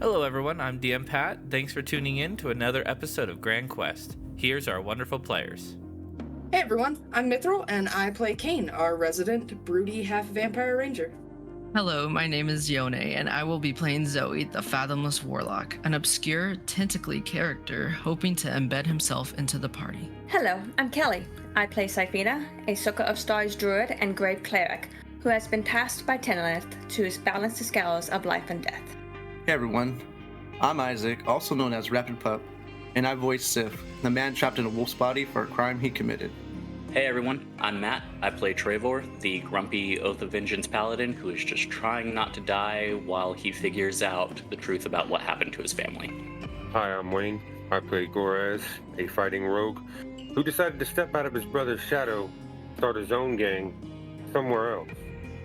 Hello everyone, I'm DM Pat. Thanks for tuning in to another episode of Grand Quest. Here's our wonderful players. Hey everyone, I'm Mithril, and I play Kane, our resident broody half-vampire ranger. Hello, my name is Yone, and I will be playing Zoe, the Fathomless Warlock, an obscure, tentacly character hoping to embed himself into the party. Hello, I'm Kelly. I play Sifina, a Sucker of Stars druid and grave cleric, who has been tasked by Tenelith to balance the scales of life and death. Hey everyone, I'm Isaac, also known as Rapid Pup, and I voice Sif, the man trapped in a wolf's body for a crime he committed. Hey everyone, I'm Matt. I play Trevor, the grumpy Oath of Vengeance paladin who is just trying not to die while he figures out the truth about what happened to his family. Hi, I'm Wayne. I play Gorez, a fighting rogue who decided to step out of his brother's shadow, start his own gang somewhere else.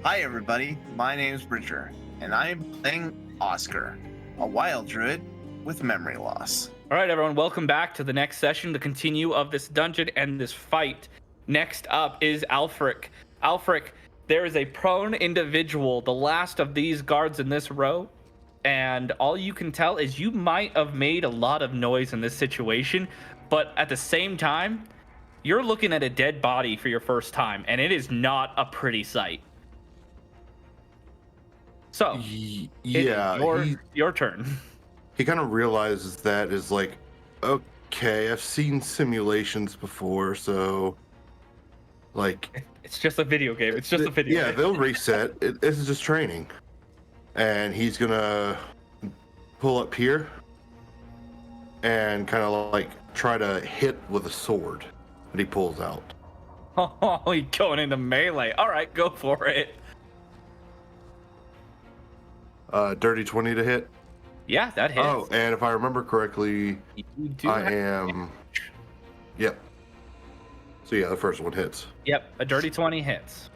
Hi everybody, my name's Bridger, and I am playing Oscar, a wild druid with memory loss. All right, everyone, welcome back to the next session, the continue of this dungeon and this fight. Next up is Alfric. Alfric, there is a prone individual, the last of these guards in this row, and all you can tell is you might have made a lot of noise in this situation, but at the same time, you're looking at a dead body for your first time, and it is not a pretty sight. So, your turn. He kind of realizes that is like, okay, I've seen simulations before, so like it's just a video game. It's just a video game. Yeah, they'll reset. This is just training. And he's gonna pull up here and kind of like try to hit with a sword that he pulls out. Oh, he's going into melee. All right, go for it. Dirty 20 to hit. Yeah, that hits. Oh, and if I remember correctly, Yep. So yeah, the first one hits. Yep, a dirty 20 hits.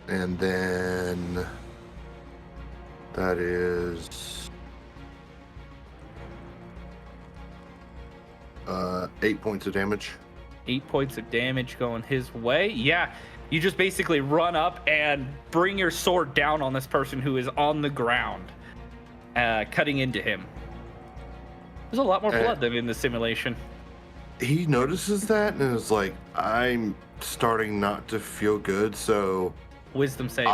And then that is 8 points of damage. 8 points of damage going his way. Yeah, you just basically run up and bring your sword down on this person who is on the ground, cutting into him. There's a lot more blood than in the simulation. He notices that and is like, I'm starting not to feel good, so... Wisdom save.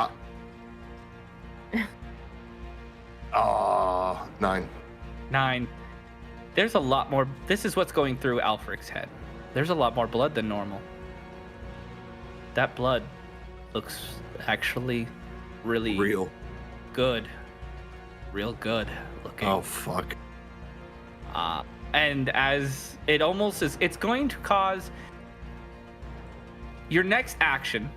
9. 9. There's a lot more... This is what's going through Alfric's head. There's a lot more blood than normal. That blood looks actually really... real. Good. Real good looking. Oh, fuck. And as it almost is, it's going to cause your next action,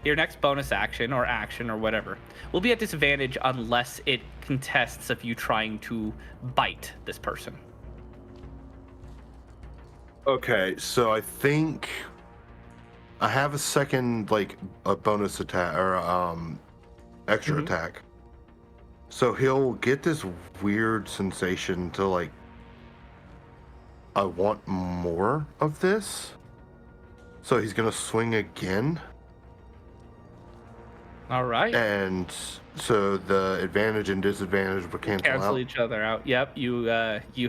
your next bonus action or whatever, will be at disadvantage unless it contests of you trying to bite this person. Okay, so I think I have a second, like, a bonus attack, or extra attack. So he'll get this weird sensation to, like, I want more of this. So he's gonna swing again. All right. And so the advantage and disadvantage will cancel out. Each other out. Yep. You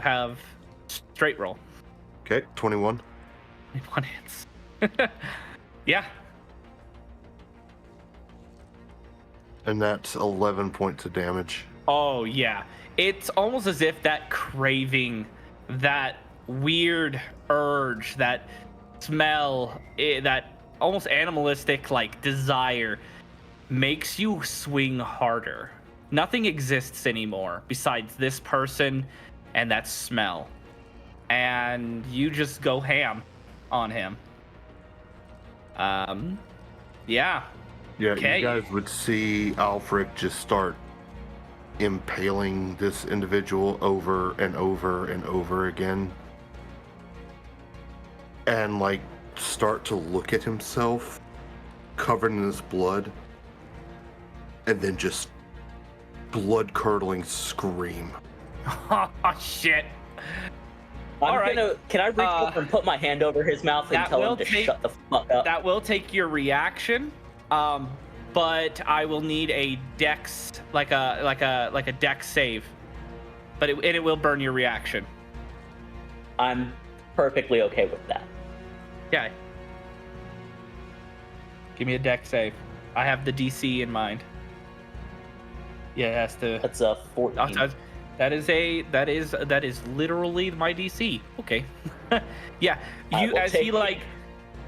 have straight roll. Okay, 21. 21 hits. Yeah. And that's 11 points of damage. Oh yeah. It's almost as if that craving, that weird urge, that smell, that almost animalistic like desire makes you swing harder. Nothing exists anymore besides this person and that smell. And you just go ham on him. Yeah. Yeah, okay. You guys would see Alfric just start impaling this individual over and over and over again. And like start to look at himself covered in his blood. And then just blood curdling scream. Oh shit. Can I reach over and put my hand over his mouth and tell him to shut the fuck up? That will take your reaction. But I will need a dex, like a dex save but it will burn your reaction. I'm perfectly okay with that. Okay. Give me a deck save. I have the DC in mind. Yeah, it has to. That's a 14. That is literally my DC. Okay. Yeah,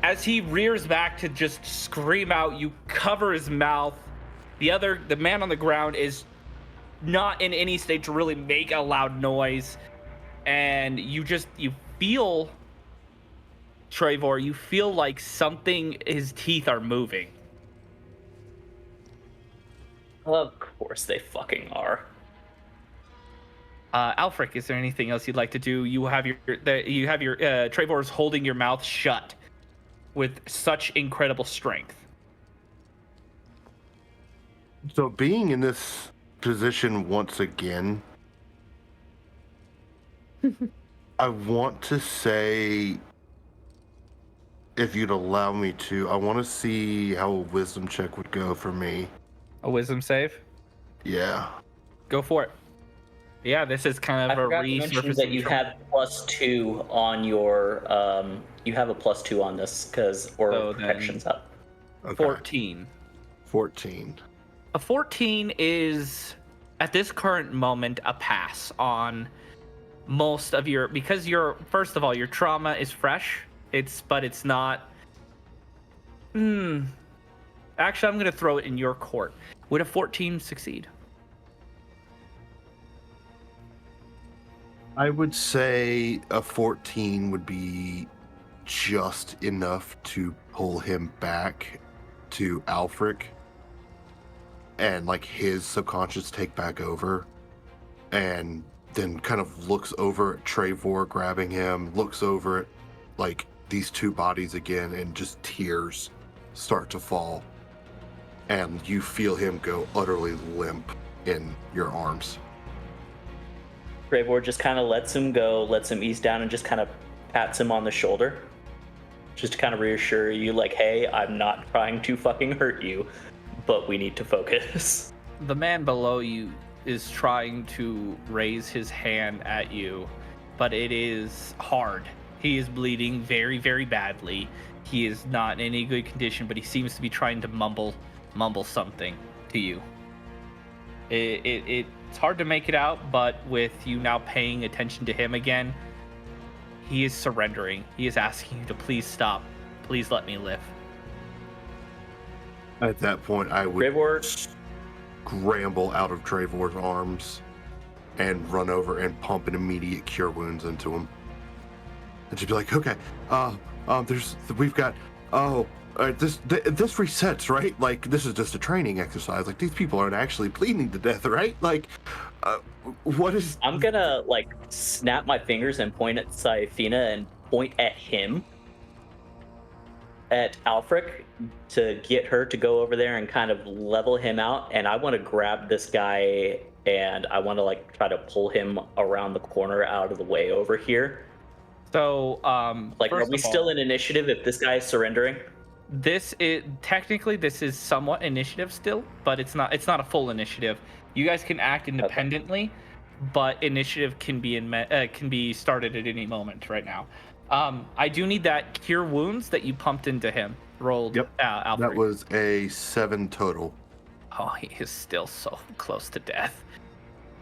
as he rears back to just scream out, you cover his mouth. The man on the ground is not in any state to really make a loud noise, and you feel, Trevor, you feel like his teeth are moving. Of course they fucking are. Alfric, is there anything else you'd like to do? You have your Trevor's holding your mouth shut with such incredible strength. So being in this position once again, I want to say, if you'd allow me to, I want to see how a wisdom check would go for me. A wisdom save? Yeah. Go for it. Yeah, this is kind of I a forgot to mention that you have +2 on your you have a +2 on this because protection's up. Okay. 14. 14. A 14 is, at this current moment, a pass on most of your, because first of all, your trauma is fresh. But it's not. Actually, I'm going to throw it in your court. Would a 14 succeed? I would say a 14 would be just enough to pull him back to Alfric and like his subconscious take back over, and then kind of looks over at Trevor grabbing him, looks over at like these two bodies again, and just tears start to fall, and you feel him go utterly limp in your arms. Trevor just kind of lets him go, lets him ease down, and just kind of pats him on the shoulder. Just to kind of reassure you, like, hey, I'm not trying to fucking hurt you, but we need to focus. The man below you is trying to raise his hand at you, but it is hard. He is bleeding very, very badly. He is not in any good condition, but he seems to be trying to mumble something to you. It's hard to make it out, but with you now paying attention to him again, he is surrendering. He is asking you to please stop. Please let me live. At that point, I would scramble out of Trevor's arms and run over and pump an immediate cure wounds into him. And she'd be like, okay, this resets, right? Like, this is just a training exercise. Like, these people aren't actually bleeding to death, right? Like, what is... I'm gonna, like, snap my fingers and point at Saifina and point at him, at Alfric, to get her to go over there and kind of level him out. And I want to grab this guy and I want to, like, try to pull him around the corner out of the way over here. So, like, are we still in initiative if this guy is surrendering? This is somewhat initiative still, but it's not a full initiative. You guys can act independently, but initiative can be started at any moment right now. I do need that cure wounds that you pumped into him. Rolled. Yep. Alfred. That was a 7 total. Oh, he is still so close to death.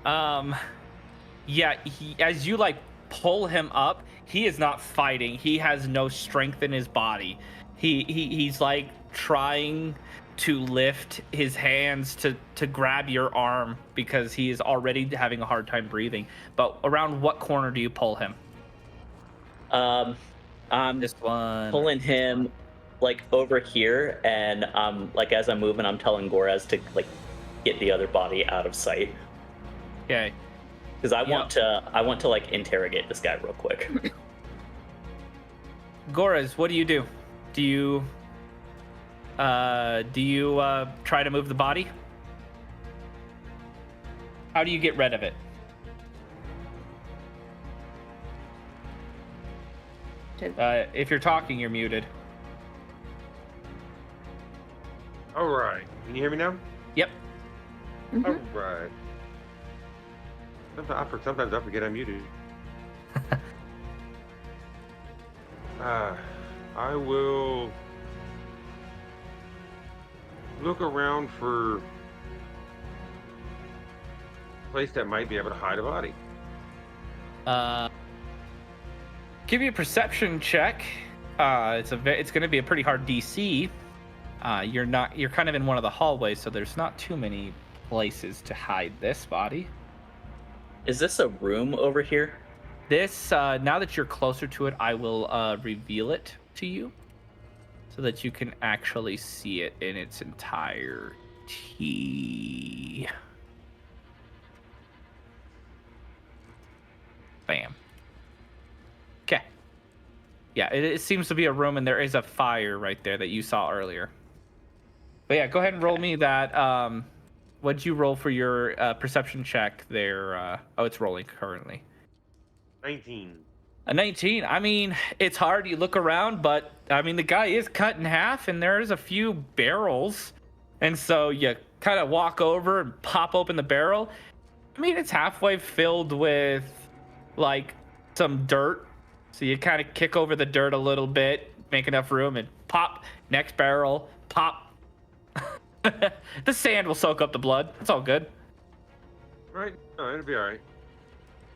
Yeah, as you like pull him up, he is not fighting. He has no strength in his body. He's like trying to lift his hands to grab your arm because he is already having a hard time breathing. But around what corner do you pull him? I'm this one. Pulling him like over here, and like as I'm moving, I'm telling Goraz to like get the other body out of sight. Okay. Because I want to like interrogate this guy real quick. Goraz, what do you do? Do you try to move the body? How do you get rid of it? If you're talking, you're muted. All right. Can you hear me now? Yep. All right. Sometimes I forget I'm muted. I will look around for a place that might be able to hide a body. Give me a perception check. It's going to be a pretty hard DC. You're kind of in one of the hallways, so there's not too many places to hide this body. Is this a room over here? This, now that you're closer to it, I will reveal it to you so that you can actually see it in its entirety. Bam. Okay. Yeah, it seems to be a room, and there is a fire right there that you saw earlier. But yeah, go ahead and roll me that. What'd you roll for your perception check there? Oh, it's rolling currently. 19. A 19. I mean, it's hard. You look around, but I mean, the guy is cut in half, and there's a few barrels. And so you kind of walk over and pop open the barrel. I mean, it's halfway filled with like some dirt. So you kind of kick over the dirt a little bit, make enough room, and pop. Next barrel, pop. The sand will soak up the blood. It's all good. Right? No, it'll be all right.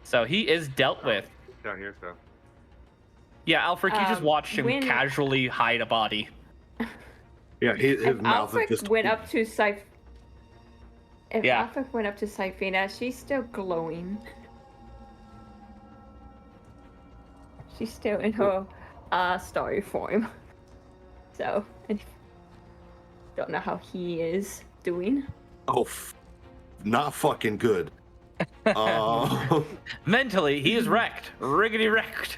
So he is dealt with. Down here, so. Yeah, Alfred, you just watched him when- casually hide a body. Yeah, his If mouth is Alfred just. went up to Yeah. Alfred went up to Sifina, she's still glowing. She's still in her starry form. So, and don't know how he is doing. Oh, not fucking good. Mentally, he is wrecked. Riggedy wrecked.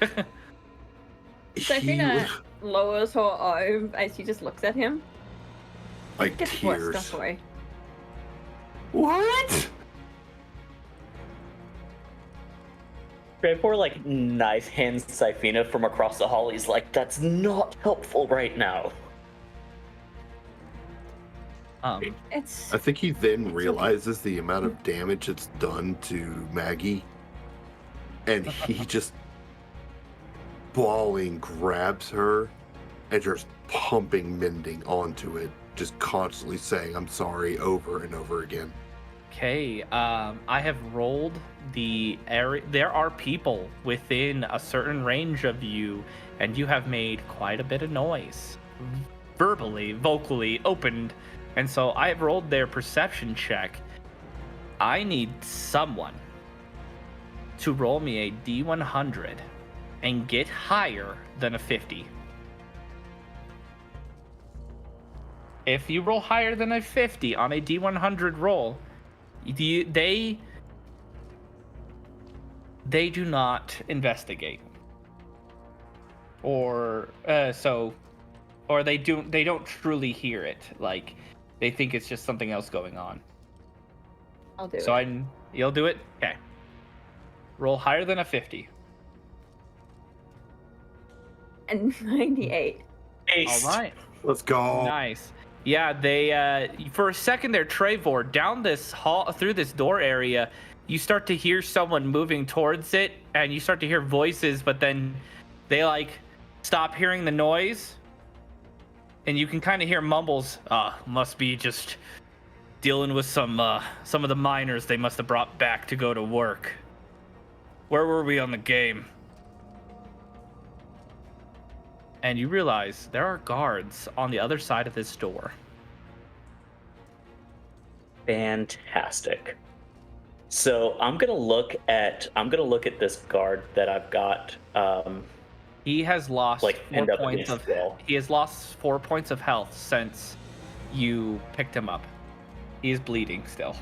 Sifina lowers her arm as she just looks at him. like Gets worse, tears. don't worry. What? Greypoor like knife hands Sifina from across the hall. He's like, "That's not helpful right now." It's I think he then realizes the amount of damage it's done to Maggie, and he just bawling grabs her and just pumping mending onto it, just constantly saying "I'm sorry" over and over again. Okay, I have rolled the area. There are people within a certain range of you, and you have made quite a bit of noise. Verbally, vocally, opened. And so I have rolled their perception check. I need someone to roll me a D100 and get higher than a 50. If you roll higher than a 50 on a D100 roll, they do not investigate, or they don't truly hear it. Like, they think it's just something else going on. I'll do it. So you'll do it? Okay. Roll higher than a 50. And 98. Ace. All right. Let's go. Nice. Yeah, they for a second there, Trevor, down this hall through this door area, you start to hear someone moving towards it, and you start to hear voices, but then they like stop hearing the noise, and you can kind of hear mumbles. Must be just dealing with some of the miners they must have brought back to go to work. Where were we on the game? And you realize there are guards on the other side of this door. Fantastic. So I'm gonna look at this guard that I've got. He has lost Like, 4 end up points against of the wall. he has lost 4 points of health since you picked him up. He is bleeding still.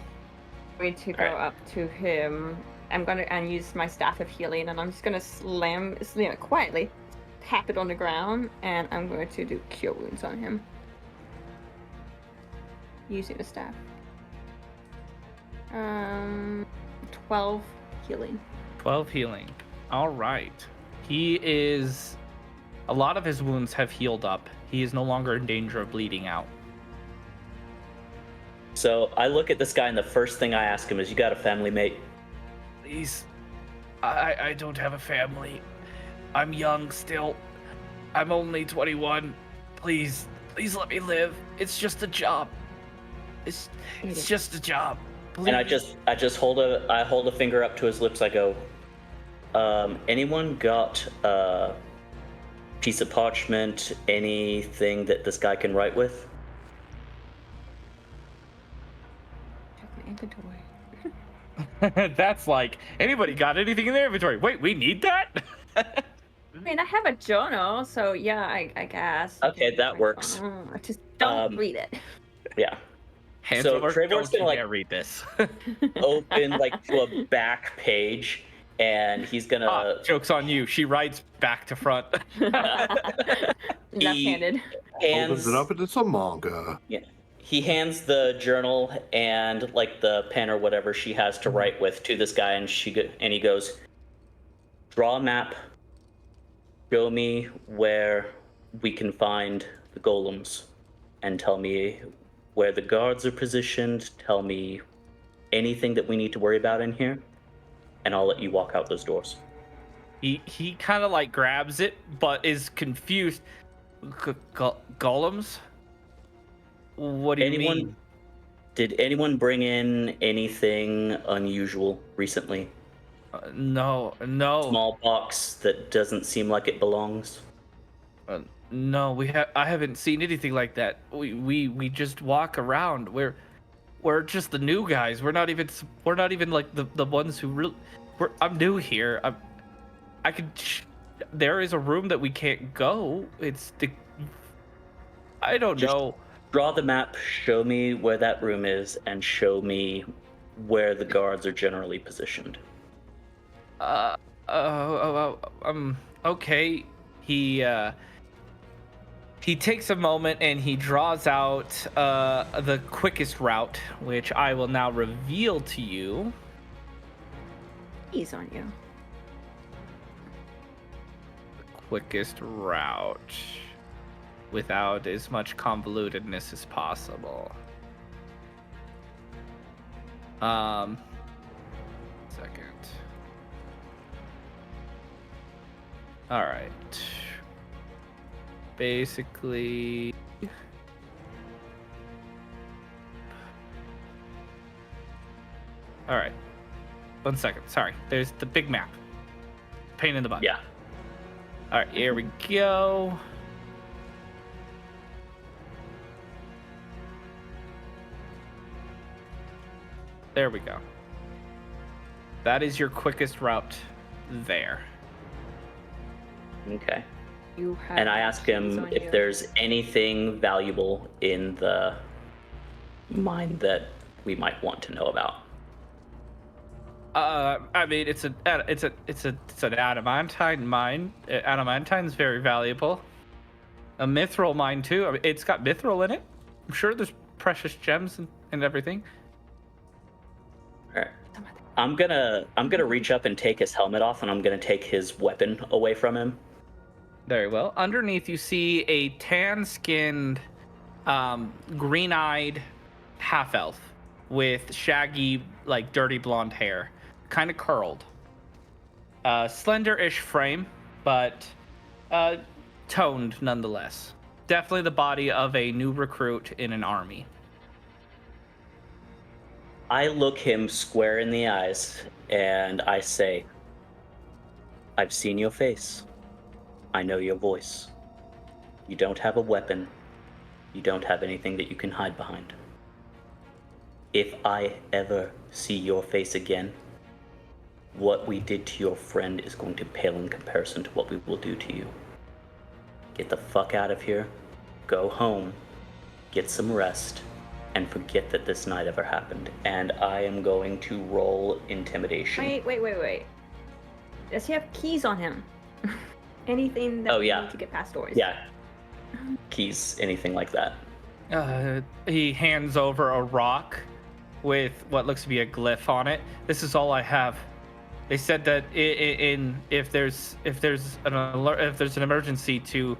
I'm going to go Alright. up to him. I'm going to use my staff of healing, and I'm just going to slam quietly, tap it on the ground, and I'm going to do cure wounds on him using the staff. 12 healing. 12 healing. All right. A lot of his wounds have healed up. He is no longer in danger of bleeding out. So I look at this guy, and the first thing I ask him is, "You got a family, mate?" Please. I don't have a family. I'm young still. I'm only 21. Please let me live. It's just a job. It's just a job. Please. And I just hold a finger up to his lips. I go, anyone got a piece of parchment, anything that this guy can write with? Check my inventory. That's like, anybody got anything in their inventory? Wait, we need that? I mean, I have a journal, so yeah, I guess. Okay, that works. I just don't read it. Yeah. So Trevor's gonna like read this. open like to a back page, and he's gonna. Joke's on you. She writes back to front. Left-handed. Opens it up and it's a manga. Yeah. He hands the journal and like the pen or whatever she has to write with to this guy, and he goes, "Draw a map. Show me where we can find the golems, and tell me where the guards are positioned. Tell me anything that we need to worry about in here, and I'll let you walk out those doors." He kind of like grabs it, but is confused. Golems? What do you mean? Did anyone bring in anything unusual recently? No. Small box that doesn't seem like it belongs. No, I haven't seen anything like that. We just walk around. We're just the new guys. We're not even like the ones who really. I'm new here. There is a room that we can't go. I don't know. Draw the map, show me where that room is, and show me where the guards are generally positioned. Okay. He takes a moment and he draws out the quickest route, which I will now reveal to you. He's on you. The quickest route. Without as much convolutedness as possible. Second. All right. Basically. All right. 1 second. Sorry. There's the big map. Pain in the butt. Yeah. All right. Here we go. There we go. That is your quickest route there. Okay. You have And I ask him on if you. there's anything valuable in the mine that we might want to know about. I mean, it's an adamantine mine. Adamantine's very valuable. A mithril mine too. I mean, it's got mithril in it. I'm sure there's precious gems and everything. All right. I'm gonna reach up and take his helmet off, and I'm gonna take his weapon away from him. Very well. Underneath, you see a tan-skinned, green-eyed half-elf with shaggy, like dirty blonde hair, kind of curled. Slender-ish frame, but toned nonetheless. Definitely the body of a new recruit in an army. I look him square in the eyes and I say, "I've seen your face. I know your voice. You don't have a weapon. You don't have anything that you can hide behind. If I ever see your face again, what we did to your friend is going to pale in comparison to what we will do to you. Get the fuck out of here. Go home. Get some rest. And forget that this night ever happened." And I am going to roll intimidation. Wait. Does he have keys on him? Anything that we need to get past doors? Yeah. Keys, anything like that. He hands over a rock with what looks to be a glyph on it. This is all I have. They said that if there's an emergency to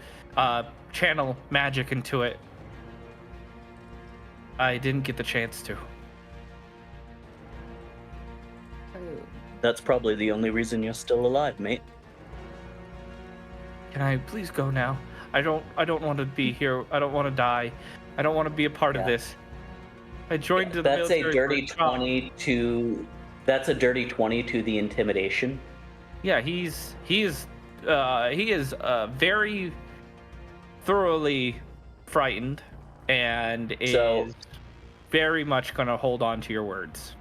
channel magic into it. I didn't get the chance to. That's probably the only reason you're still alive, mate. Can I please go now? I don't want to be here. I don't want to die. I don't want to be a part of this. I joined the That's military a for dirty job. 20 to. That's a dirty 20 to the intimidation. Yeah, he is very thoroughly frightened and So- is very much gonna hold on to your words.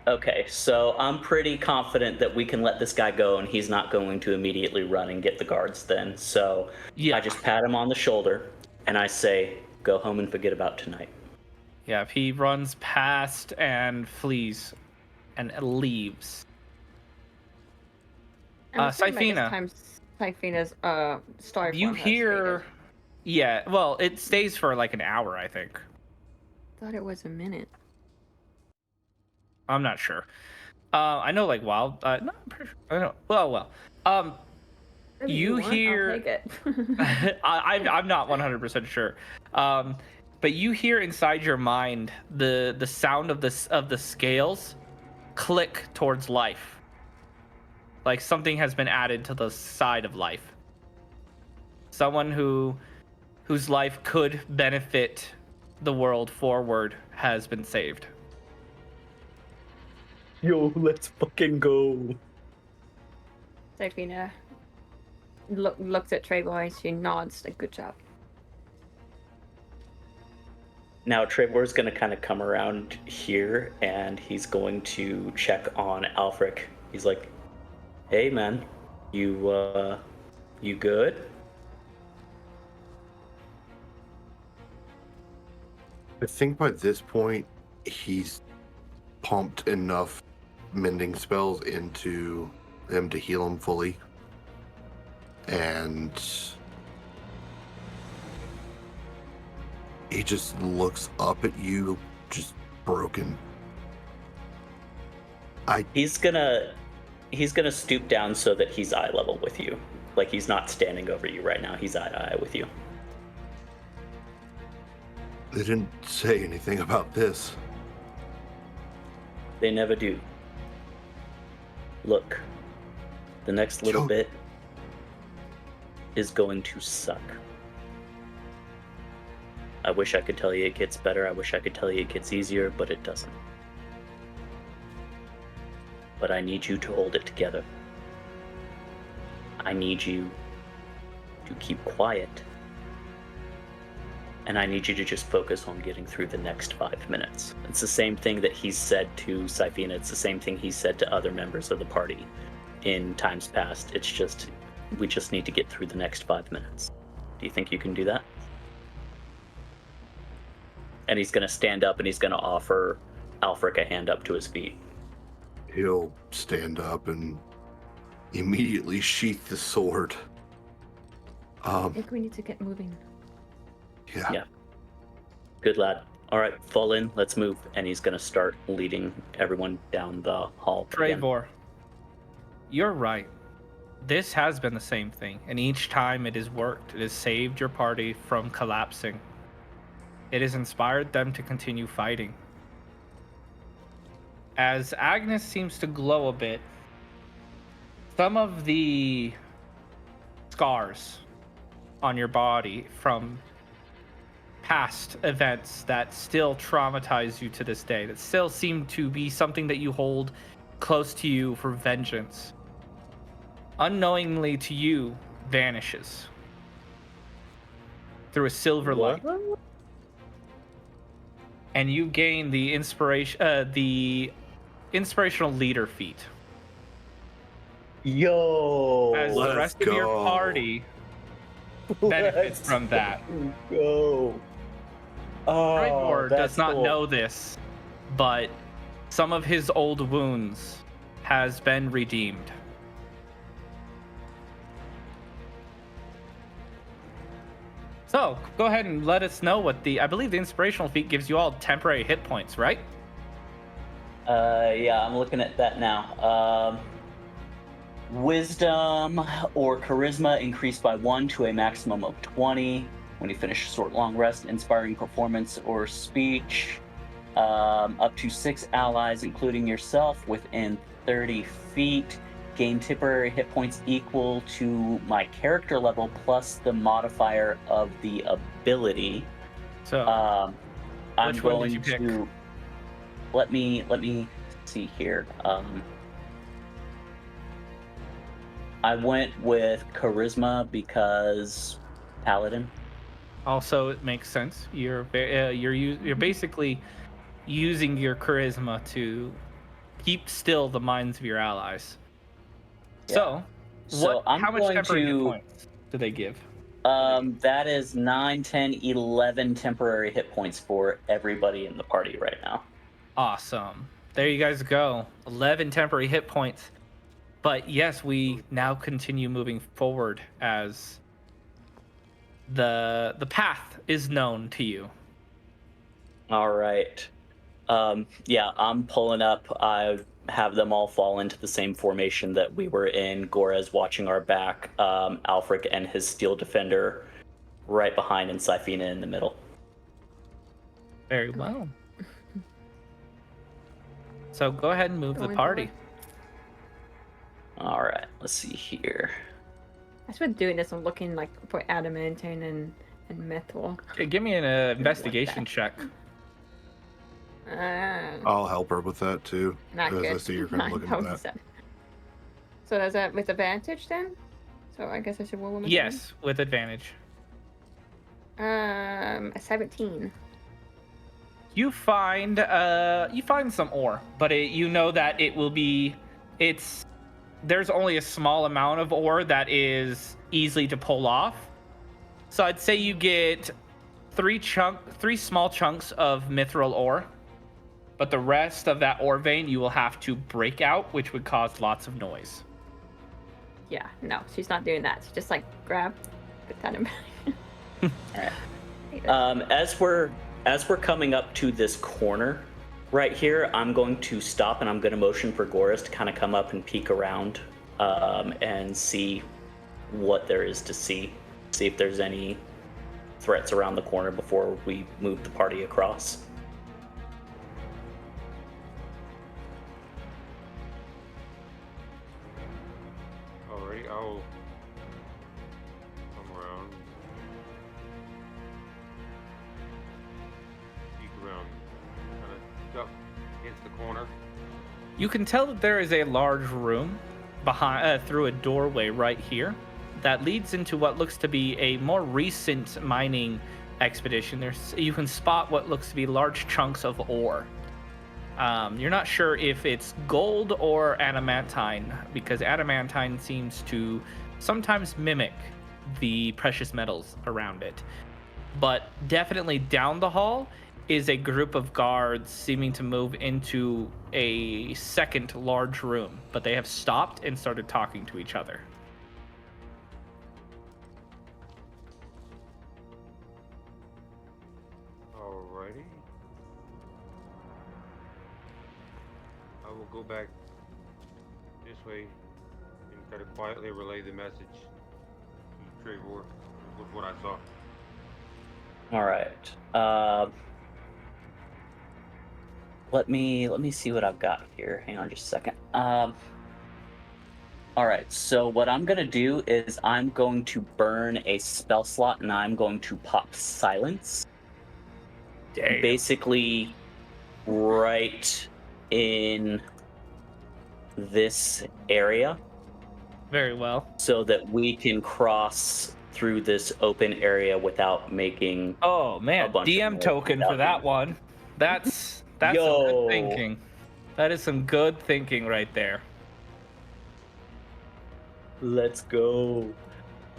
Okay, so I'm pretty confident that we can let this guy go and he's not going to immediately run and get the guards then. So Yeah. I just pat him on the shoulder and I say, go home and forget about tonight. Yeah, if he runs past and flees and leaves. I'm assuming by this Syphina. time Syphina's star You form has hear faded. Yeah, well, it stays for like an hour, I think. Thought it was a minute. I'm not sure. I know like wild no, I'm pretty sure. I don't know. Well. Whatever You want, hear I'll take it. I'm not 100% sure. But you hear inside your mind the sound of the scales click towards life. Like something has been added to the side of life. Someone whose life could benefit the world forward has been saved. Yo, let's fucking go. Syphina looks at Trevor. She nods. Like, good job. Now Trevor's going to kind of come around here and he's going to check on Alfric. He's like, hey man, you good? I think by this point, he's pumped enough mending spells into him to heal him fully. And he just looks up at you, just broken. He's gonna stoop down so that he's eye level with you. Like he's not standing over you right now. He's eye to eye with you. They didn't say anything about this. They never do. Look, the next little bit is going to suck. I wish I could tell you it gets better. I wish I could tell you it gets easier, but it doesn't. But I need you to hold it together. I need you to keep quiet. And I need you to just focus on getting through the next 5 minutes. It's the same thing that he's said to Syphina. It's the same thing he said to other members of the party in times past. It's just, we just need to get through the next 5 minutes. Do you think you can do that? And he's going to stand up and he's going to offer Alfric a hand up to his feet. He'll stand up and immediately sheath the sword. I think we need to get moving. Yeah. Good lad. All right, fall in. Let's move. And he's going to start leading everyone down the hall. again. Trevor, you're right. This has been the same thing, and each time it has worked. It has saved your party from collapsing. It has inspired them to continue fighting. As Agnes seems to glow a bit, some of the scars on your body from past events that still traumatize you to this day, that still seem to be something that you hold close to you for vengeance, unknowingly to you, vanishes through a silver light. And you gain the inspirational leader feat. Yo! As the rest of your party benefits from that. Go! Oh, Trevor does that's not cool. know this, but some of his old wounds has been redeemed. So, go ahead and let us know what I believe the inspirational feat gives you all temporary hit points, right? Yeah, I'm looking at that now. Wisdom or charisma increased by 1 to a maximum of 20 when you finish a short long rest. Inspiring performance or speech, up to 6 allies, including yourself, within 30 feet. Gain temporary hit points equal to my character level plus the modifier of the ability. So, I'm which one did going you pick? to let me see here. I went with charisma because paladin. Also, it makes sense. You're basically using your charisma to keep still the minds of your allies. Yeah. So, So I'm how much going temporary hit to points do they give? that is 9, 10, 11 temporary hit points for everybody in the party right now. Awesome. There you guys go. 11 temporary hit points. But yes, we now continue moving forward as the path is known to you. All right. Yeah, I'm pulling up. I have them all fall into the same formation that we were in. Gorez watching our back. Alfric and his steel defender right behind, and Syphina in the middle. Very well. So go ahead and move the Going party. All right, let's see here. As we're doing this, I'm looking like for adamantine and metal. Okay, give me an investigation check. I'll help her with that too. Not As good. I see you're kind of looking at that. 9,007. So does that with advantage then? So I guess I should roll them. Yes, with advantage. A 17. You find some ore, but you know that it will be there's only a small amount of ore that is easily to pull off. So I'd say you get three small chunks of mithril ore, but the rest of that ore vein you will have to break out, which would cause lots of noise. Yeah, no, she's not doing that. She just like grab, put that in back. As we're coming up to this corner right here, I'm going to stop and I'm going to motion for Goris to kind of come up and peek around and see what there is to see. See if there's any threats around the corner before we move the party across. Alrighty, I'll come around. Peek around. Kind of duck against the corner. You can tell that there is a large room behind through a doorway right here that leads into what looks to be a more recent mining expedition. You can spot what looks to be large chunks of ore. You're not sure if it's gold or adamantine, because adamantine seems to sometimes mimic the precious metals around it. But definitely down the hall is a group of guards seeming to move into a second large room, but they have stopped and started talking to each other. Alrighty. I will go back this way and try to quietly relay the message to Trevor with what I saw. All right. Let me see what I've got here. Hang on just a second. All right. So what I'm gonna do is I'm going to burn a spell slot and I'm going to pop silence. Damn. Basically, right in this area, Very well. so that we can cross through this open area without making. Oh A man, bunch of DM noise token for without that being- one. That's some Yo. good thinking. That is some good thinking right there. Let's go.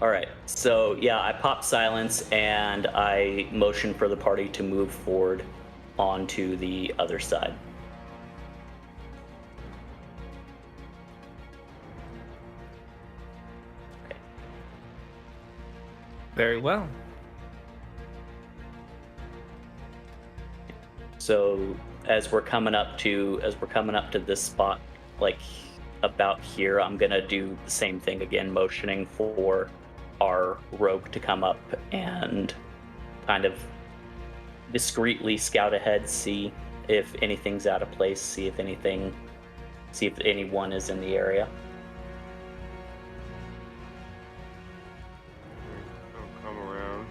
All right. So yeah, I pop silence and I motion for the party to move forward onto the other side. Very well. So as we're coming up to this spot, like about here, I'm gonna do the same thing again, motioning for our rogue to come up and kind of discreetly scout ahead, see if anything's out of place, see if anything see if anyone is in the area. I'll come around.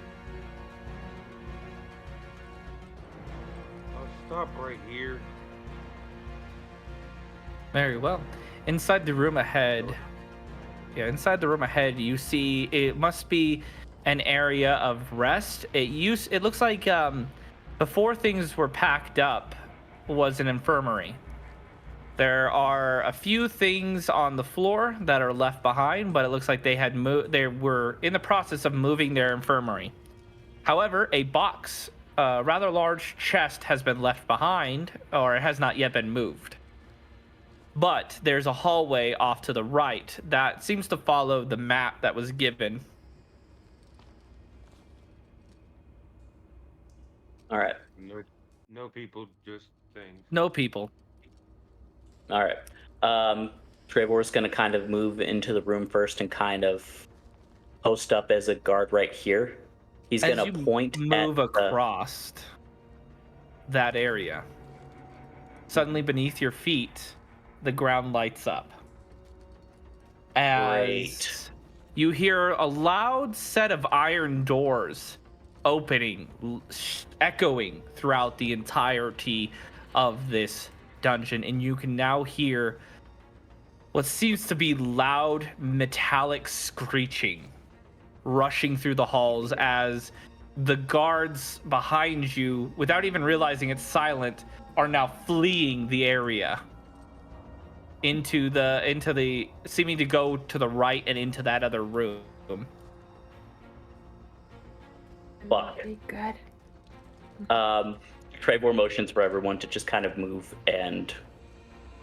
I'll stop right here. Very well. Inside the room ahead, you see it must be an area of rest. It looks like before things were packed up was an infirmary. There are a few things on the floor that are left behind, but it looks like they were in the process of moving their infirmary. However, a box, a rather large chest, has been left behind, or it has not yet been moved. But there's a hallway off to the right that seems to follow the map that was given. All right. No people, just things. No people. All right. Trevor's going to kind of move into the room first and kind of post up as a guard right here. He's going to point move at across that area. Suddenly beneath your feet, the ground lights up. As you hear a loud set of iron doors opening, echoing throughout the entirety of this dungeon, and you can now hear what seems to be loud metallic screeching rushing through the halls as the guards behind you, without even realizing it's silent, are now fleeing the area into the seeming to go to the right and into that other room. Fuck. Good. Trevor motions for everyone to just kind of move and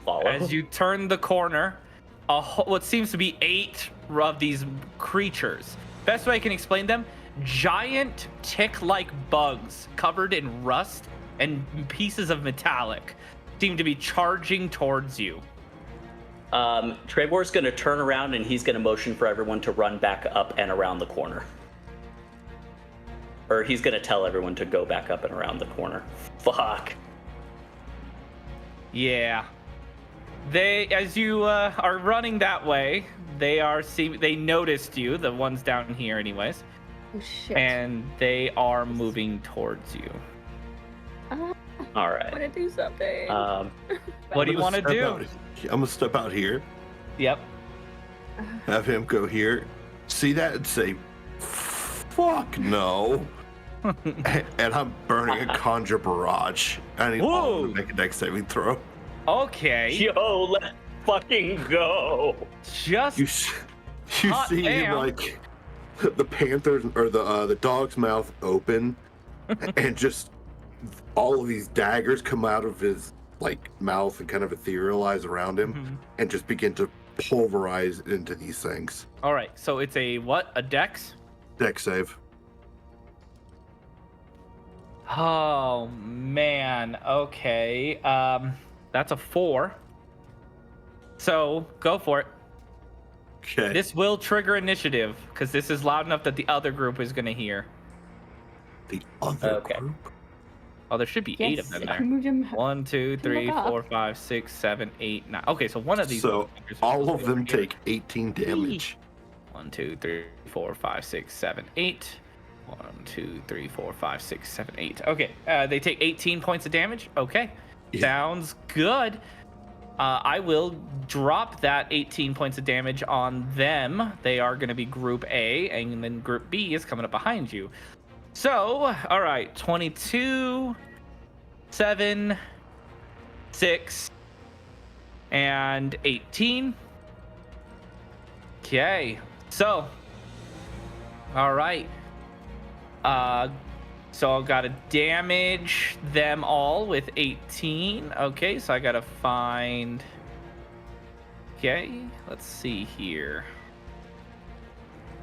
follow. As you turn the corner, what seems to be 8 of these creatures. Best way I can explain them: giant tick-like bugs covered in rust and pieces of metallic seem to be charging towards you. Trevor's going to turn around and he's going to motion for everyone to run back up and around the corner. Or he's going to tell everyone to go back up and around the corner. Fuck. Yeah. As you are running that way, they noticed you, the ones down here anyways. Oh shit. And they are moving towards you. All right. I want to do something. What do you want to do? I'm going to step out here. Yep. Have him go here. See that and say, fuck no. And I'm burning a conjure barrage. I need all of them to make a dex saving throw. Okay. Yo, let's fucking go. Just You see damn. like the panther's or the dog's mouth open and just all of these daggers come out of his like mouth and kind of etherealize around him and just begin to pulverize into these things. All right. So it's a what? A dex? Dex save. Oh man. Okay. That's a 4. So go for it. Okay. This will trigger initiative because this is loud enough that the other group is going to hear. The other Okay. group. Oh, there should be 8 of them there. Moved him. 1, 2, 3, Look up. 4, 5, 6, 7, 8, 9. Okay, so one of these. So motherfuckers all will of them trigger. take 18 damage. 1, 2, 3, 4, 5, 6, 7, 8. 1, 2, 3, 4, 5, 6, 7, 8. Okay, they take 18 points of damage. Okay, Yeah. sounds good. I will drop that 18 points of damage on them. They are going to be Group A, and then Group B is coming up behind you. So, all right, 22, 7, 6, and 18. Okay, so, all right. So I've got to damage them all with 18. Okay, so I got to find... Okay, let's see here.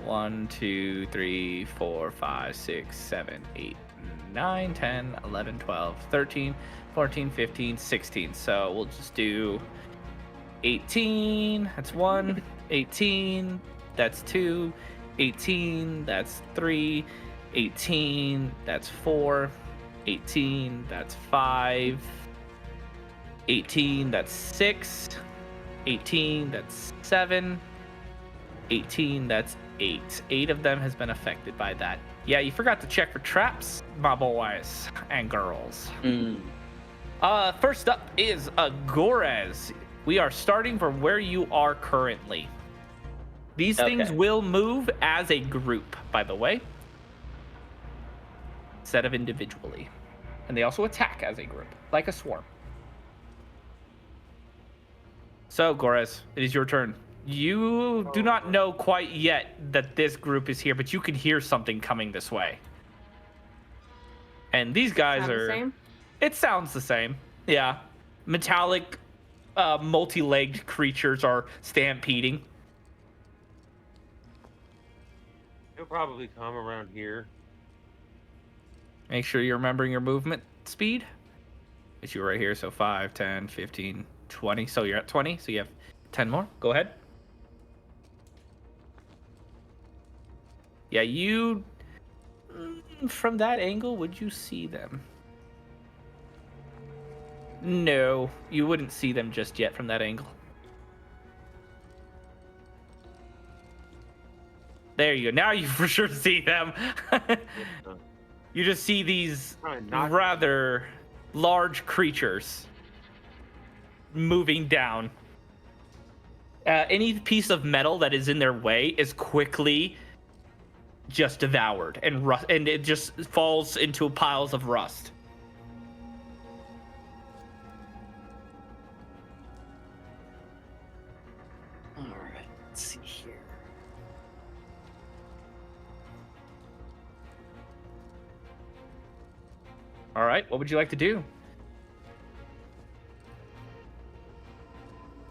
1, 2, 3, 4, 5, 6, 7, 8, 9, 10, 11, 12, 13, 14, 15, 16. So we'll just do 18. That's 1. 18. That's 2. 18. That's 3. 18, that's 4, 18, that's 5, 18, that's 6, 18, that's 7. 18, that's 8. 8 of them has been affected by that. Yeah, you forgot to check for traps, my boys and girls. First up is Gorez. We are starting from where you are currently. These things will move as a group, by the way, instead of individually. And they also attack as a group, like a swarm. So, Gorez, it is your turn. You do not know quite yet that this group is here, but you can hear something coming this way. And these guys Sound the are... same? It sounds the same. Yeah. Metallic, multi-legged creatures are stampeding. He'll probably come around here. Make sure you're remembering your movement speed. It's you right here, so 5, 10, 15, 20. So you're at 20, so you have 10 more. Go ahead. Yeah, you... From that angle, would you see them? No, you wouldn't see them just yet from that angle. There you go. Now you for sure see them. You just see these rather large creatures moving down. Any piece of metal that is in their way is quickly just devoured and it just falls into piles of rust. All right, let's see here. All right, what would you like to do?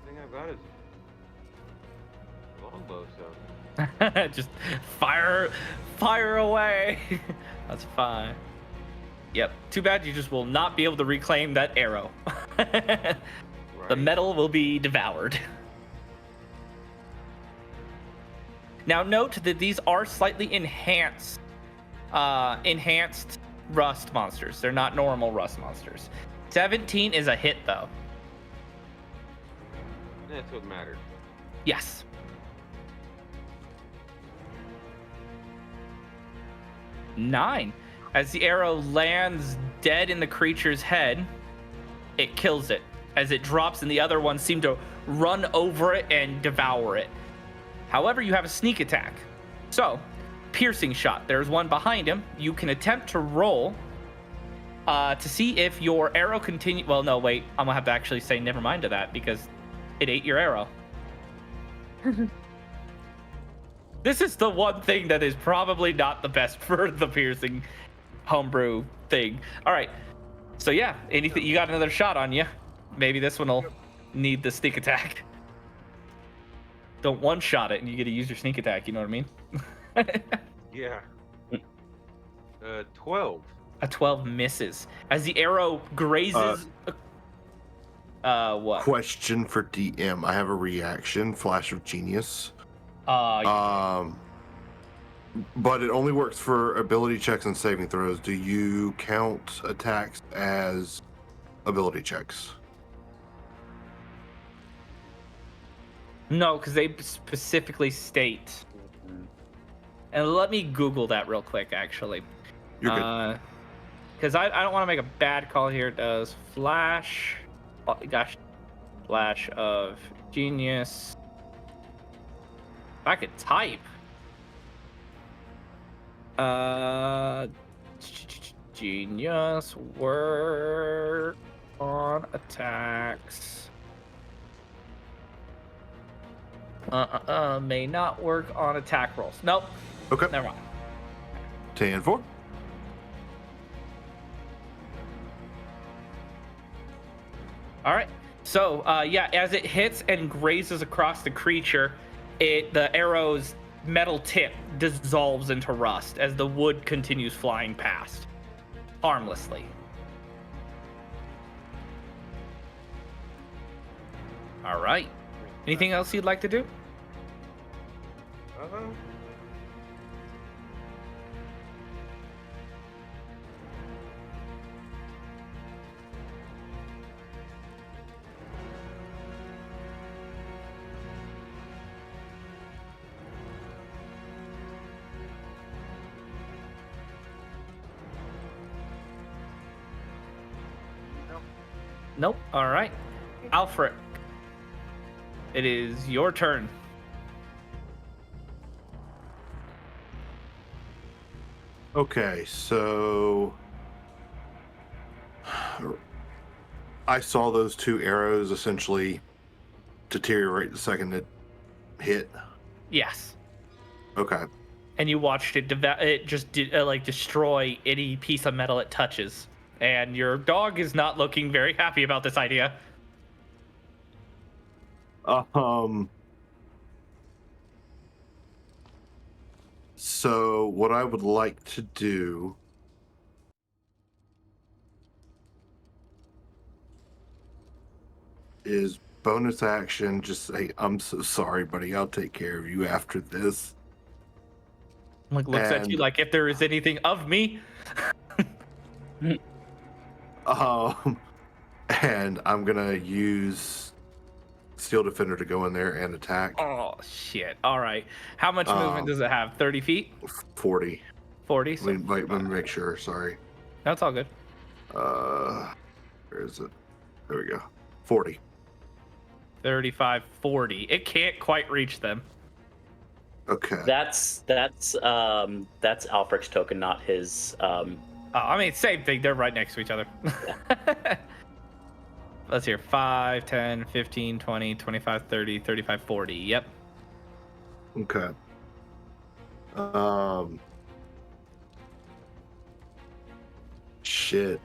The thing I've got is longbow, so Just fire away. That's fine. Yep. Too bad you just will not be able to reclaim that arrow. The metal will be devoured. Now note that these are slightly enhanced rust monsters. They're not normal rust monsters. 17 is a hit though. that's what matters. Yes. Nine. As the arrow lands dead in the creature's head, it kills it. As it drops, and the other ones seem to run over it and devour it. However, you have a sneak attack. So, piercing shot. There's one behind him. You can attempt to roll to see if your arrow continue. Well, no, wait. I'm gonna have to actually say never mind to that because it ate your arrow. This is the one thing that is probably not the best for the piercing homebrew thing. All right. So yeah, anything you got another shot on you. Maybe this one will need the sneak attack. Don't one-shot it and you get to use your sneak attack, you know what I mean? Yeah. 12. A 12 misses. As the arrow grazes... what? Question for DM. I have a reaction, Flash of Genius. But it only works for ability checks and saving throws. Do you count attacks as ability checks? No, because they specifically state. And let me Google that real quick, actually. You're good. Because I don't want to make a bad call here. Does Flash... Oh, gosh. Flash of Genius... If I could type. Genius work on attacks. May not work on attack rolls. Nope. Okay. Never mind. 10-4. All right. So, yeah, as it hits and grazes across the creature, the arrow's metal tip dissolves into rust as the wood continues flying past, harmlessly. All right. Anything else you'd like to do? Nope. All right. Alfred, it is your turn. Okay, so I saw those two arrows essentially deteriorate the second it hit. Yes. Okay. And you watched it destroy any piece of metal it touches. And your dog is not looking very happy about this idea. So what I would like to do is bonus action, just say, I'm so sorry, buddy. I'll take care of you after this. Like looks at you And- like if there is anything of me. And I'm gonna use Steel Defender to go in there and attack. Oh shit. All right. How much movement does it have? 30 feet? 40. 40? So Let me make sure. Sorry. that's all good. Where is it? There we go. 40. 35, 40. It can't quite reach them. Okay. That's Alfred's token, not his. I mean, same thing. They're right next to each other. Let's hear 5, 10, 15, 20, 25, 30, 35, 40. Yep. Okay. Shit.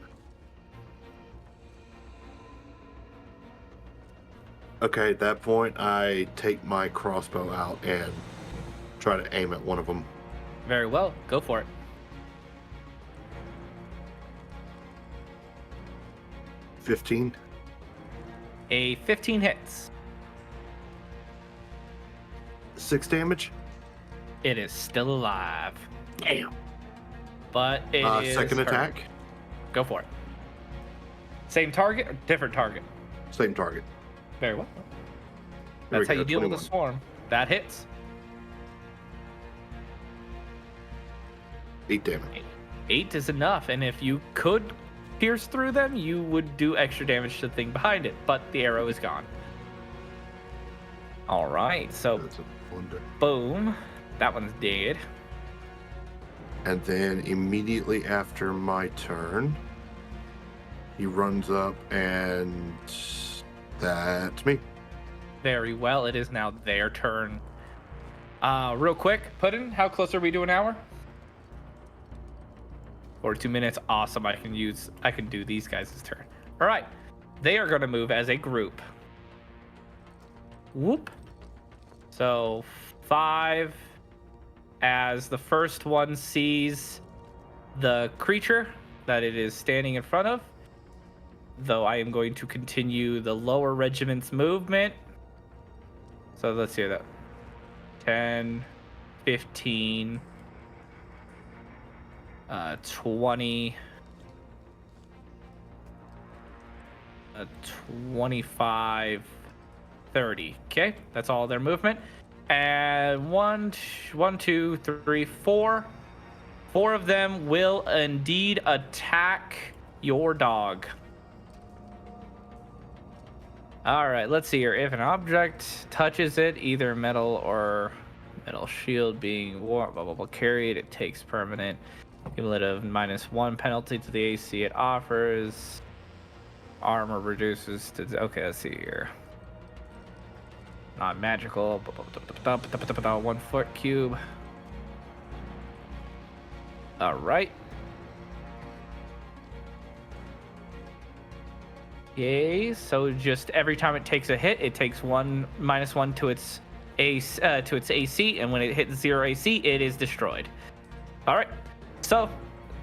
Okay, at that point, I take my crossbow out and try to aim at one of them. Very well. Go for it. $15. A 15 hits. 6 damage. It is still alive. Damn. But it is Second hurt. attack. Go for it. Same target or different target? Same target. Very well. There we That's how go, you deal 21. with a swarm. That hits. 8 damage. 8 is enough, and if you could pierce through them, you would do extra damage to the thing behind it, but the arrow is gone. All right, so That's a wonder. boom. That one's dead. And then immediately after my turn, he runs up and that's me. Very well. It is now their turn. Real quick, Puddin', how close are we to an hour? 42 minutes. Awesome. I can do these guys' turn. All right. They are going to move as a group. Whoop. So 5 as the first one sees the creature that it is standing in front of. Though I am going to continue the lower regiment's movement. So let's hear that. 10, 15, 20, 25, 30. Okay, that's all their movement. And 1, 2, 3, 4. 4 of them will indeed attack your dog. All right, let's see here. If an object touches it, either metal or metal shield being carried, it takes permanent cumulative -1 penalty to the AC it offers. Armor reduces to... Okay, let's see here. Not magical. 1 foot cube. All right. Okay, so just every time it takes a hit, it takes -1 to its AC, and when it hits 0 AC, it is destroyed. All right. So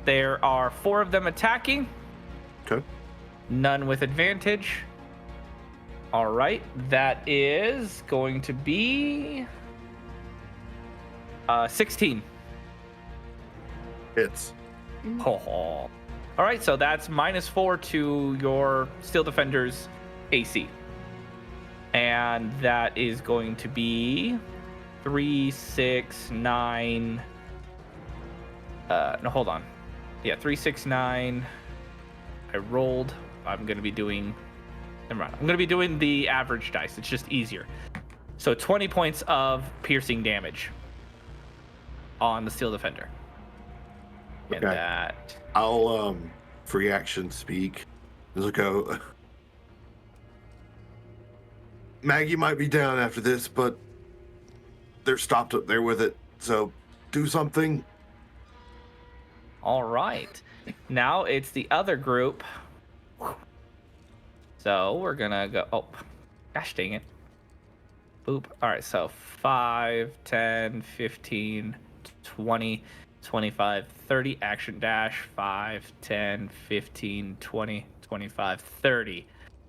there are 4 of them attacking. Okay. None with advantage. All right, that is going to be 16. Hits. Oh. All right, so that's -4 to your Steel Defender's AC. And that is going to be 3, 6, 9. No, hold on. Yeah, 3, 6, 9. I rolled. I'm going to be doing Never mind. I'm going to be doing the average dice. It's just easier. So 20 points of piercing damage on the Steel Defender. And Okay. that... I'll free action speak. Let's go. Maggie might be down after this, but they're stopped up there with it. So do something. All right. Now it's the other group. So we're going to go... Oh, gosh dang it. Boop. All right, so 5, 10, 15, 20, 25, 30. Action dash. 5, 10, 15, 20, 25, 30.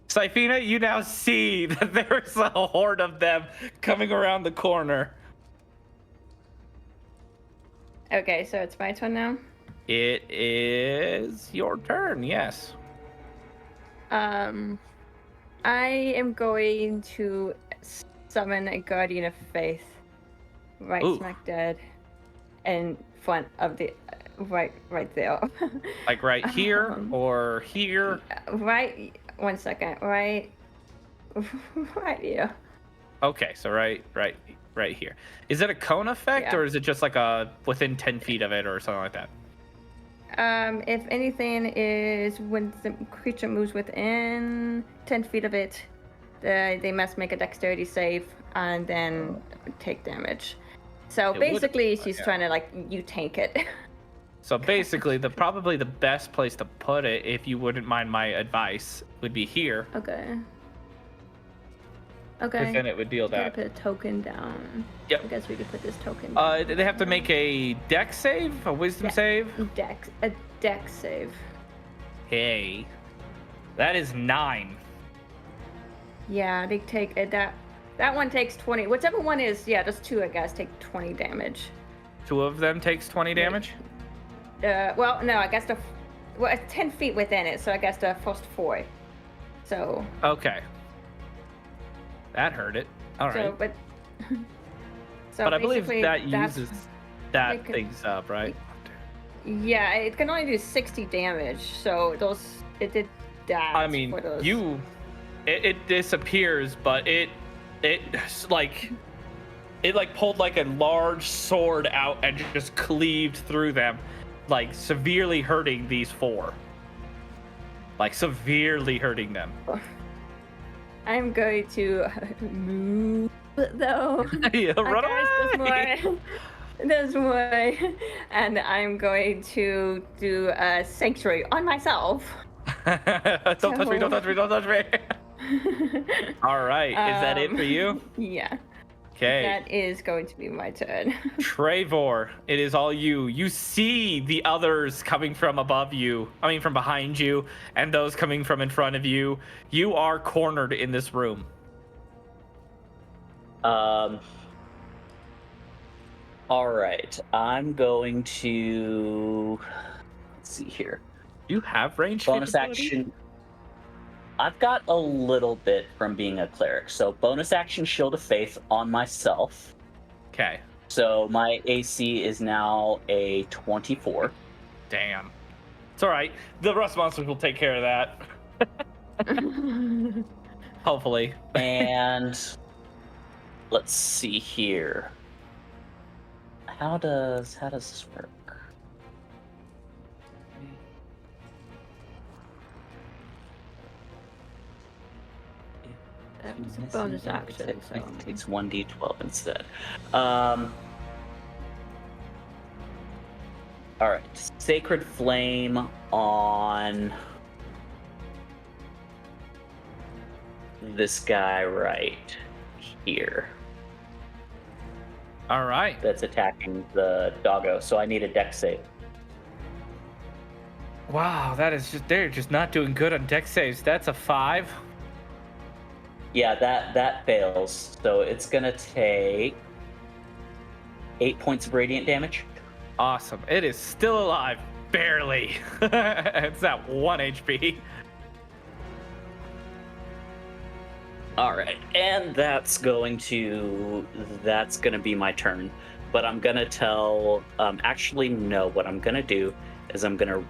Syphina, you now see that there's a horde of them coming around the corner. Okay, so it's my turn now. It is your turn, yes. I am going to summon a Guardian of Faith right Ooh. smack dead in front of the right there. Like right here or here? Right. 1 second. Right here. Okay, so right here. Is it a cone effect, Yeah. or is it just like a within 10 feet of it or something like that? If anything is when the creature moves within 10 feet of it, they must make a dexterity save and then take damage. So It would- basically, she's yeah. trying to like you tank it. So basically, probably the best place to put it, if you wouldn't mind my advice, would be here. Okay. Because then it would deal Gotta that. put a token down. Yep. I guess we could put this token down. They have to make a dex save, a wisdom save. a dex save. Hey, that is 9. Yeah, they take that one takes 20. Whichever one is, yeah, just 2 I guess take 20 damage. 2 of them takes 20 damage. Well, no, I guess it's 10 feet within it, so I guess the first 4. So. Okay. That hurt it. All right. So but I believe basically that that's- uses that they could- things up, right? Yeah, it can only do 60 damage, so it did that. I mean, for those. it disappears, but it pulled like a large sword out and just cleaved through them, like severely hurting these 4. Like severely hurting them. I'm going to move though. Yeah, run Guys, away! There's more. And I'm going to do a sanctuary on myself. Don't touch me! Don't touch me! Don't touch me! All right, is that it for you? Yeah. Okay. That is going to be my turn. Trevor, it is all you. You see the others coming from above you, from behind you, and those coming from in front of you. You are cornered in this room. All right, I'm going to. Let's see here. You have range Bonus capability? action. I've got a little bit from being a cleric. So bonus action Shield of Faith on myself. Okay. So my AC is now a 24. Damn. It's all right. The rust monsters will take care of that. Hopefully. And let's see here. How does this work? That was a bonus action, so. It takes 1d12 instead. All right, Sacred Flame on this guy right here. All right. That's attacking the doggo. So I need a dex save. Wow, they're just not doing good on dex saves. That's a 5. Yeah, that fails. So it's gonna take 8 points of radiant damage. Awesome. It is still alive. Barely. It's at 1 HP. All right, and that's going to be my turn. But I'm gonna tell. Actually, no. What I'm gonna do is I'm gonna,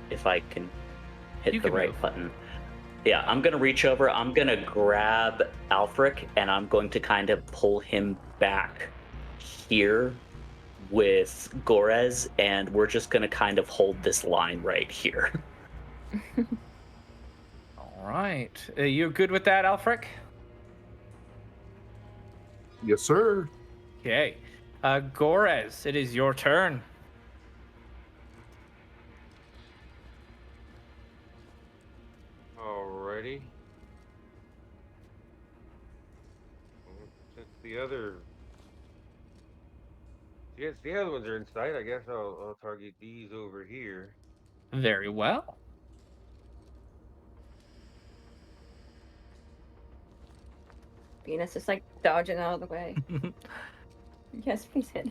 if I can hit You the can right move. button. Yeah, I'm gonna reach over. I'm gonna grab Alfric, and I'm going to kind of pull him back here with Gorez, and we're just gonna kind of hold this line right here. All right. You good with that, Alfric? Yes, sir. Okay. Gorez, it is your turn. Alrighty. Well, since the other ones are in sight, I guess I'll target these over here. Very well. Venus is like dodging out of the way. Yes, please hit.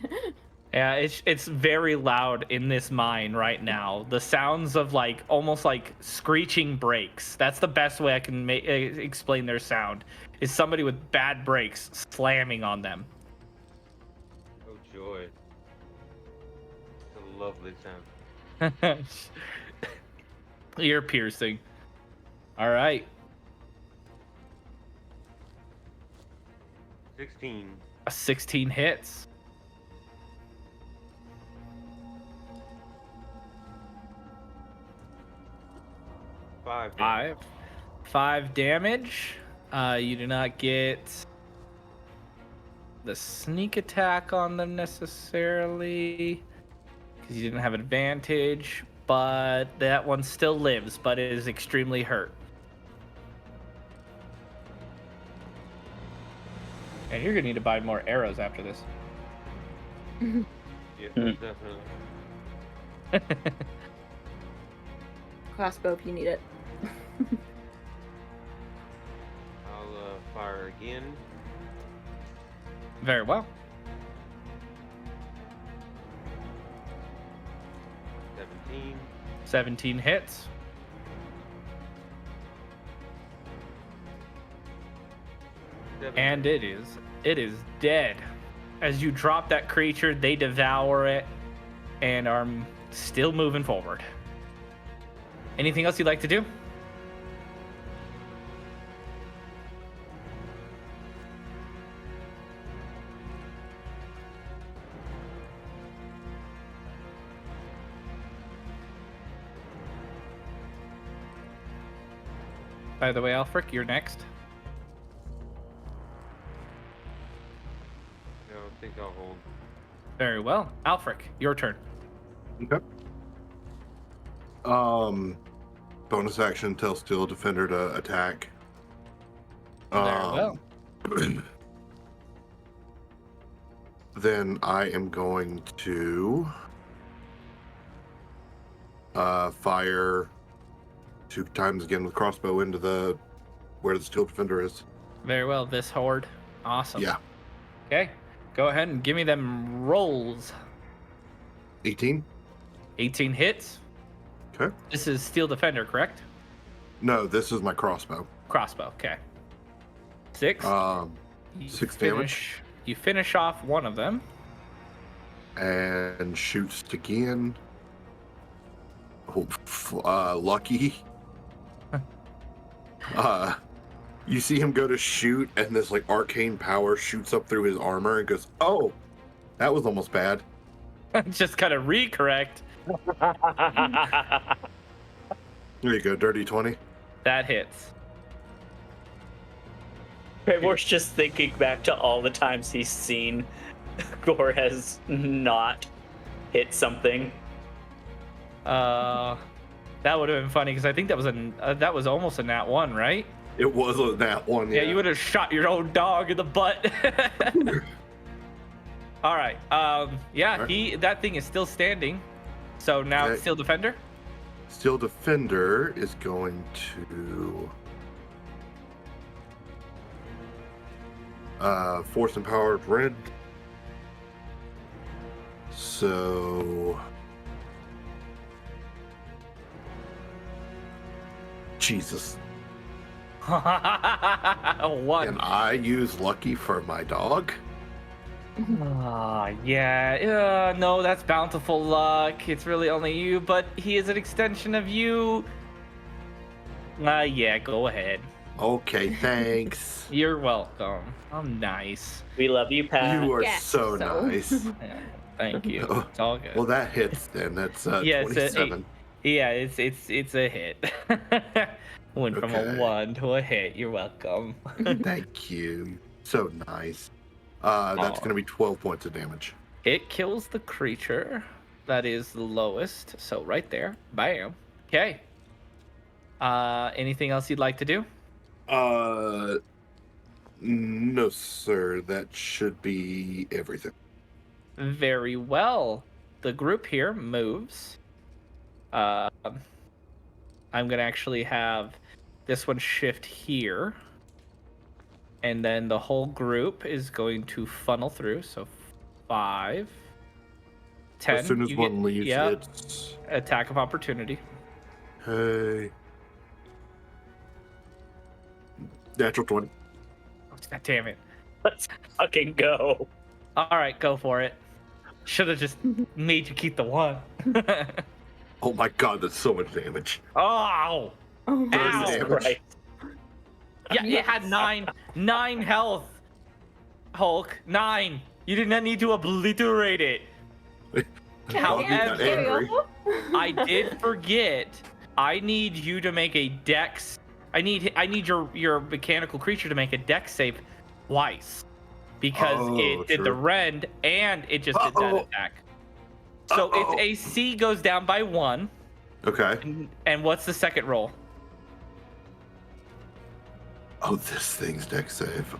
Yeah, it's very loud in this mine right now. The sounds of like almost like screeching brakes. That's the best way I can explain their sound. Is somebody with bad brakes slamming on them. Oh joy. It's a lovely sound. Ear piercing. All right. 16. A 16 hits. Five damage. You do not get the sneak attack on them necessarily because you didn't have advantage, but that one still lives, but it is extremely hurt. And you're gonna need to buy more arrows after this. Yeah, definitely. Crossbow if you need it. I'll fire again. Very well. 17. 17 hits. And it is dead. As you drop that creature, they devour it and are still moving forward. Anything else you'd like to do? By the way, Alfric, you're next. I don't think I'll hold. Very well. Alfric, your turn. Okay. Bonus action tells Steel Defender to attack. Very well. Then I am going to fire 2 times again with crossbow into where the Steel Defender is. Very well. This horde. Awesome. Yeah. Okay. Go ahead and give me them rolls. 18. 18 hits. Okay. This is Steel Defender, correct? No, this is my crossbow. Crossbow. Okay. 6. 6 damage. You finish off one of them. And shoots again. Lucky. You see him go to shoot, and this like arcane power shoots up through his armor and goes, "Oh, that was almost bad." Just kind of recorrect. There you go, dirty 20. That hits. Trayvor's just thinking back to all the times he's seen Gorez not hit something. That would have been funny because I think that was almost a nat 1, right? It was a nat 1. Yeah, you would have shot your own dog in the butt. All right. Yeah, that thing is still standing. So now it's Steel Defender. Steel Defender is going to Force Empowered Red. So Jesus. 1. And I use Lucky for my dog. Yeah. No, that's bountiful luck. It's really only you, but he is an extension of you. Yeah, go ahead. Okay, thanks. You're welcome. I'm nice. We love you, Pat. You are Guess so so. nice. Yeah, thank you. Oh, It's all good. Well, that hits then. That's Yeah, it's a 27. yeah, it's a hit. Went from a Okay. 1 to a hit. You're welcome. Thank you. So nice. That's Aw. going to be 12 points of damage. It kills the creature that is the lowest. So right there. Bam. Okay. Anything else you'd like to do? No, sir. That should be everything. Very well. The group here moves. I'm gonna actually have this one shift here, and then the whole group is going to funnel through. So 5, 10. As soon as you one get- leaves, yeah, it's. attack of opportunity. Hey. Natural 20. God damn it! Let's fucking go. All right, go for it. Should have just made you keep the 1. Oh my god, that's so much damage. Oh! Oh, Ow. damage. Right. Yeah, it had Yes. 9 health. Hulk, 9. You did not need to obliterate it. Can I get However, material? I did forget. I need you to make a dex. I need your mechanical creature to make a dex save twice because Oh, it did the true. rend and it just did that Uh-oh. attack. So Uh-oh. its AC goes down by 1. Okay. And what's the second roll? Oh, this thing's deck save.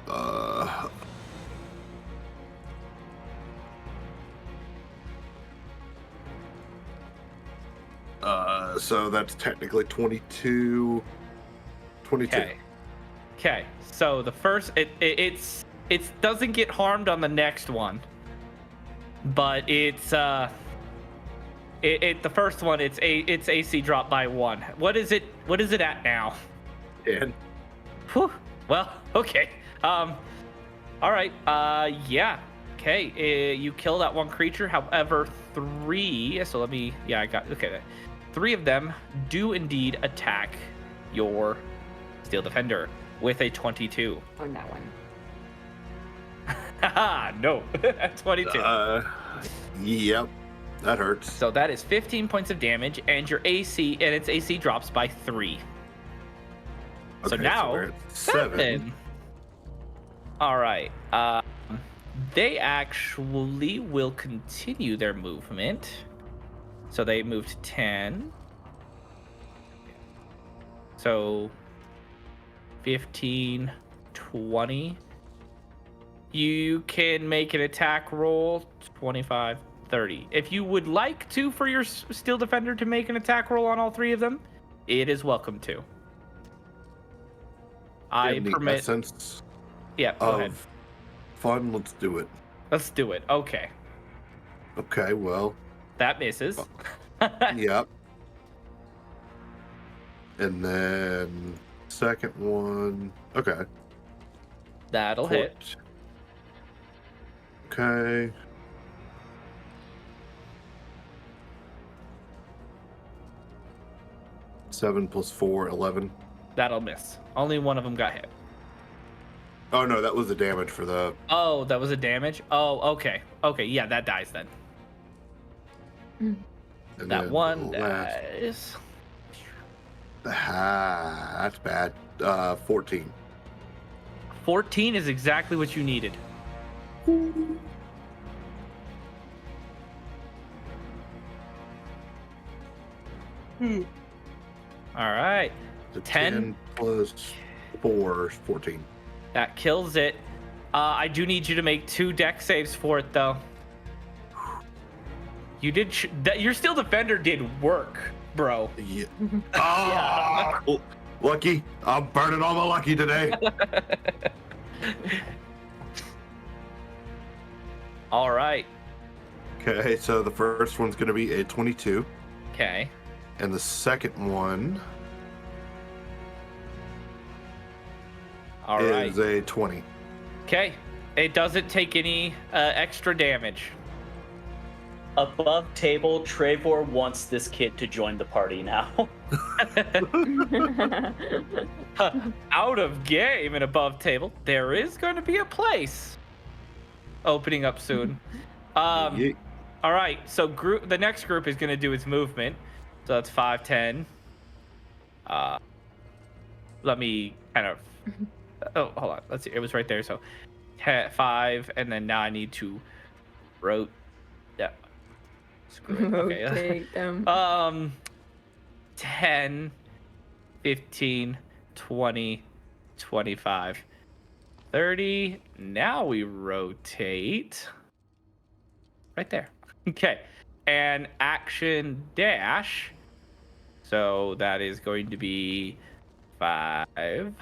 So that's technically 22. 22. Okay. Okay. So the first it doesn't get harmed on the next one. But it's the first one its AC dropped by 1. What is it at now? 10. Whew. Well, okay. All right. Yeah. Okay. You kill that one creature. However, 3. So let me. Yeah, I got. Okay. 3 of them do indeed attack your Steel Defender with a 22. On that one. Haha, no. 22. Yep. That hurts. So that is 15 points of damage, and your AC and its AC drops by 3. So Okay, now we're at 7. All right. They actually will continue their movement. So they moved 10. So 15, 20. You can make an attack roll 25, 30. If you would like to for your Steel Defender to make an attack roll on all 3 of them, it is welcome to. I In the permit. essence Yeah, go ahead. of fun, let's do it. Let's do it. Okay. Okay, well, That misses. yep. And then second one. Okay. That'll hit. Okay. Seven plus 4, 11. That'll miss. Only one of them got hit. Oh no, that was the damage for the. Oh, that was a damage? Oh, okay. Okay, yeah, that dies then. And That then one the last- dies. That's bad. 14. 14 is exactly what you needed. All right. The 10 plus 4 is 14. That kills it. I do need you to make 2 deck saves for it, though. You did. Your Steel Defender did work, bro. Yeah. Oh, lucky. I'm burning all my lucky today. All right. Okay, so the first one's going to be a 22. Okay. And the second one All right. is a 20. Okay. It doesn't take any extra damage. Above table, Trevor wants this kid to join the party now. Out of game and above table, there is going to be a place opening up soon. Yeah. All right, so the next group is going to do its movement. So that's 5, 10. Let me kind of. Oh, hold on. Let's see. It was right there. So 5, and then now I need to rotate. Yeah. Screw it. Okay. Rotate them. 10, 15, 20, 25, 30. Now we rotate. Right there. Okay. And action dash. So that is going to be 5,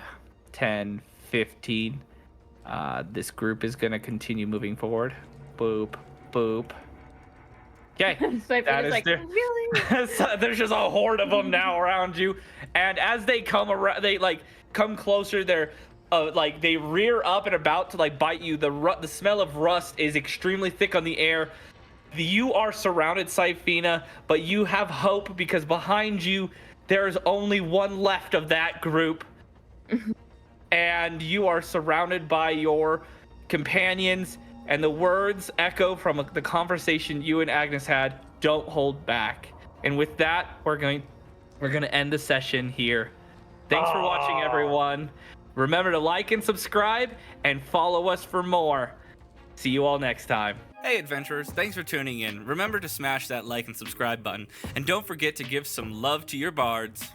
10, 15. This group is going to continue moving forward. Boop, boop. Okay. So That is like, their- really? So there's just a horde of them now around you, and as they come around, they like come closer. They're like they rear up and about to like bite you. The smell of rust is extremely thick on the air. You are surrounded, Sifina, but you have hope because behind you there is only one left of that group, and you are surrounded by your companions. And the words echo from the conversation you and Agnes had. Don't hold back. And with that, we're going to end the session here. Thanks for watching, everyone. Remember to like and subscribe and follow us for more. See you all next time. Hey adventurers, thanks for tuning in. Remember to smash that like and subscribe button. And don't forget to give some love to your bards.